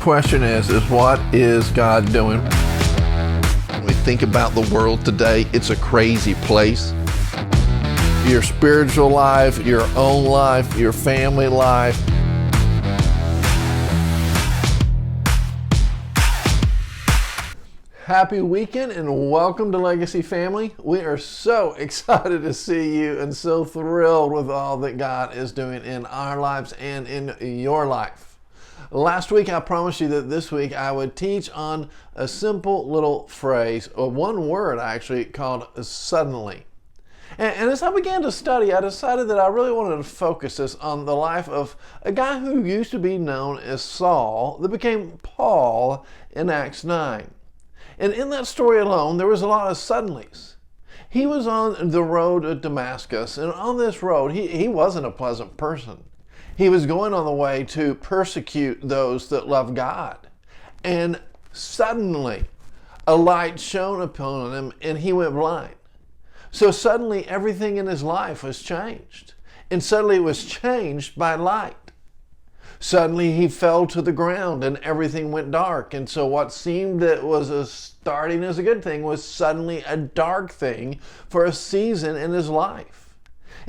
question is what is God doing? When we think about the world today, it's a crazy place. Your spiritual life, your own life, your family life. Happy weekend and welcome to Legacy Family. We are so excited to see you and so thrilled with all that God is doing in our lives and in your life. Last week I promised you that this week I would teach on a simple little phrase, or one word actually, called suddenly. And as I began to study, I decided that I really wanted to focus this on the life of a guy who used to be known as Saul that became Paul in Acts 9. And in that story alone, there was a lot of suddenlies. He was on the road to Damascus, and on this road, he wasn't a pleasant person. He was going on the way to persecute those that love God. And suddenly, a light shone upon him, and he went blind. So suddenly, everything in his life was changed. And suddenly, it was changed by light. Suddenly he fell to the ground and everything went dark. And so what seemed that was starting as a good thing was suddenly a dark thing for a season in his life.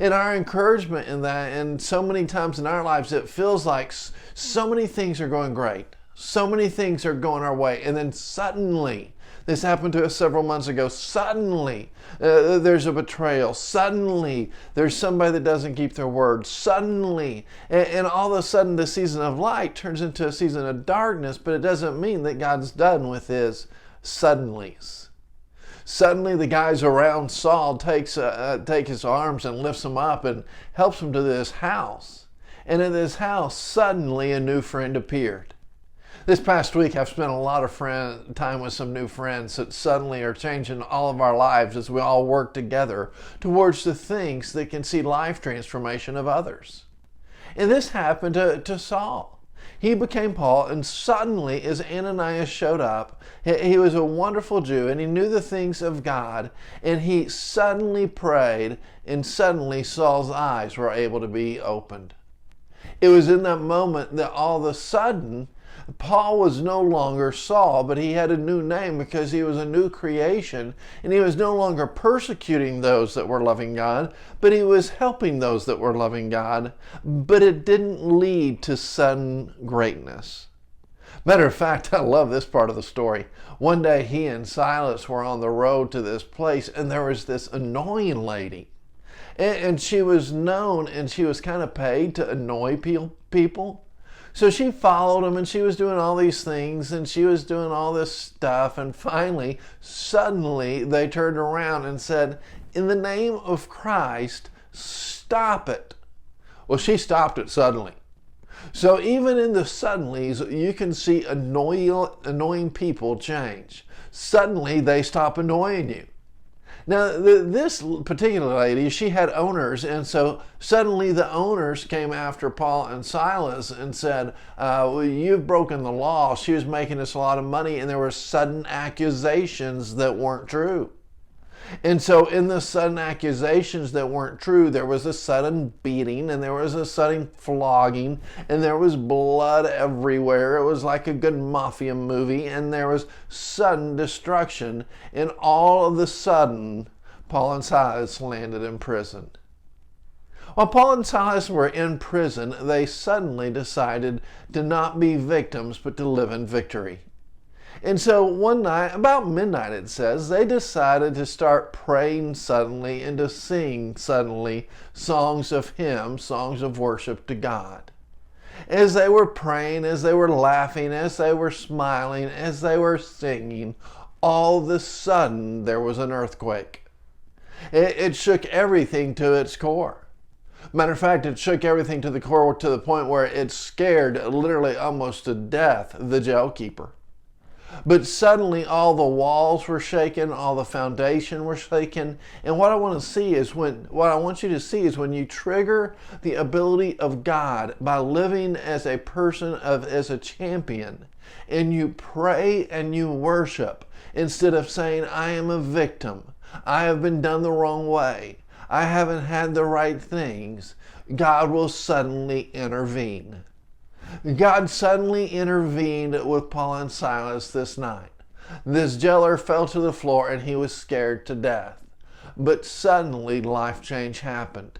And our encouragement in that, and so many times in our lives, it feels like so many things are going great. So many things are going our way. And then suddenly, this happened to us several months ago, suddenly there's a betrayal. Suddenly there's somebody that doesn't keep their word. Suddenly, and all of a sudden the season of light turns into a season of darkness, but it doesn't mean that God's done with his suddenlies. Suddenly the guys around Saul take his arms and lifts him up and helps him to this house. And in this house, suddenly a new friend appeared. This past week, I've spent a lot of time with some new friends that suddenly are changing all of our lives as we all work together towards the things that can see life transformation of others. And this happened to Saul. He became Paul, and suddenly, as Ananias showed up, he was a wonderful Jew, and he knew the things of God, and he suddenly prayed, and suddenly Saul's eyes were able to be opened. It was in that moment that all of a sudden, Paul was no longer Saul, but he had a new name because he was a new creation, and he was no longer persecuting those that were loving God, but he was helping those that were loving God, but it didn't lead to sudden greatness. Matter of fact, I love this part of the story. One day he and Silas were on the road to this place, and there was this annoying lady. And she was known, and she was kind of paid to annoy people. So she followed him, and she was doing all these things, and she was doing all this stuff, and finally, suddenly, they turned around and said, "In the name of Christ, stop it." Well, she stopped it suddenly. So even in the suddenlies, you can see annoying people change. Suddenly, they stop annoying you. Now, this particular lady, she had owners, and so suddenly the owners came after Paul and Silas and said, well, you've broken the law. She was making us a lot of money, and there were sudden accusations that weren't true. And so in the sudden accusations that weren't true, there was a sudden beating, and there was a sudden flogging, and there was blood everywhere. It was like a good mafia movie, and there was sudden destruction. And all of a sudden, Paul and Silas landed in prison. While Paul and Silas were in prison, they suddenly decided to not be victims, but to live in victory. And so one night, about midnight it says, they decided to start praying suddenly and to sing suddenly songs of hymns, songs of worship to God. As they were praying, as they were laughing, as they were smiling, as they were singing, all of a sudden there was an earthquake. It shook everything to its core. Matter of fact, it shook everything to the core to the point where it scared literally almost to death the jailkeeper. But suddenly all the walls were shaken, all the foundation were shaken. And what I want you to see is when you trigger the ability of God by living as a person as a champion, and you pray and you worship, instead of saying, I am a victim, I have been done the wrong way, I haven't had the right things, God will suddenly intervene. God suddenly intervened with Paul and Silas this night. This jailer fell to the floor and he was scared to death. But suddenly life change happened.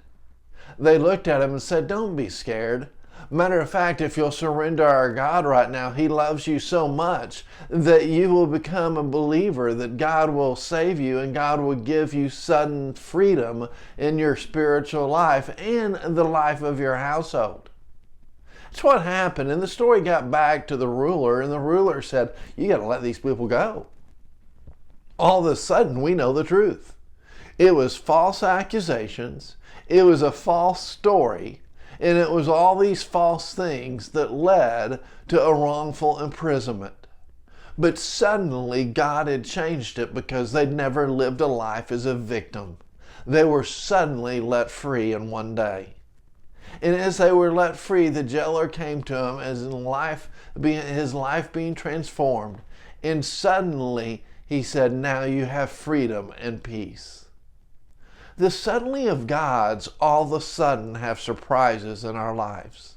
They looked at him and said, "Don't be scared. Matter of fact, if you'll surrender our God right now, He loves you so much that you will become a believer, that God will save you and God will give you sudden freedom in your spiritual life and the life of your household." That's what happened. And the story got back to the ruler, and the ruler said, "You got to let these people go." All of a sudden, we know the truth. It was false accusations. It was a false story. And it was all these false things that led to a wrongful imprisonment. But suddenly God had changed it because they'd never lived a life as a victim. They were suddenly let free in one day. And as they were let free, the jailer came to him as his life being transformed. And suddenly he said, "Now you have freedom and peace." The suddenly of God's all of a sudden have surprises in our lives.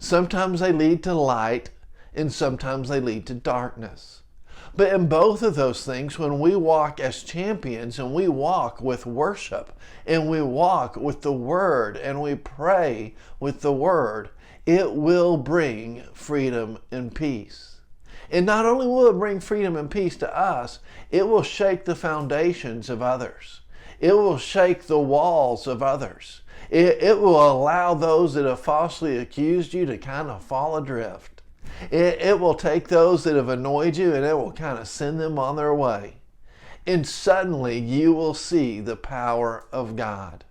Sometimes they lead to light and sometimes they lead to darkness. But in both of those things, when we walk as champions and we walk with worship and we walk with the Word and we pray with the Word, it will bring freedom and peace. And not only will it bring freedom and peace to us, it will shake the foundations of others. It will shake the walls of others. It will allow those that have falsely accused you to kind of fall adrift. It will take those that have annoyed you and it will kind of send them on their way. And suddenly you will see the power of God.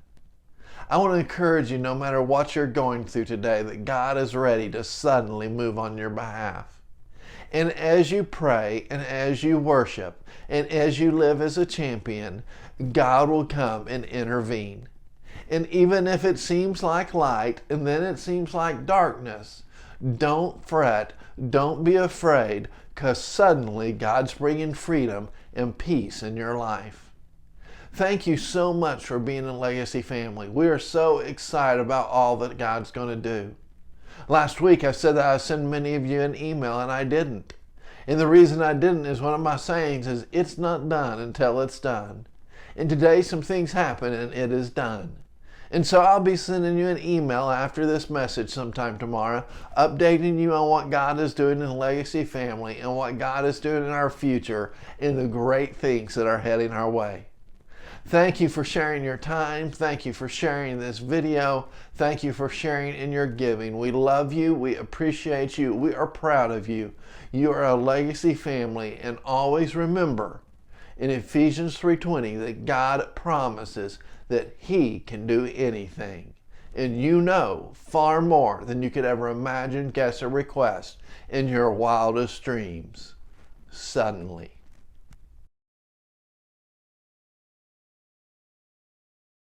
I want to encourage you, no matter what you're going through today, that God is ready to suddenly move on your behalf. And as you pray and as you worship and as you live as a champion, God will come and intervene. And even if it seems like light and then it seems like darkness, don't fret, don't be afraid, because suddenly God's bringing freedom and peace in your life. Thank you so much for being a Legacy family. We are so excited about all that God's going to do. Last week I said that I would send many of you an email, and I didn't. And the reason I didn't is one of my sayings is, it's not done until it's done. And today some things happen and it is done. And so I'll be sending you an email after this message sometime tomorrow, updating you on what God is doing in the Legacy family and what God is doing in our future and the great things that are heading our way. Thank you for sharing your time. Thank you for sharing this video. Thank you for sharing in your giving. We love you. We appreciate you. We are proud of you. You are a Legacy family. And always remember in Ephesians 3:20 that God promises that He can do anything. And you know far more than you could ever imagine, guess, or request in your wildest dreams. Suddenly.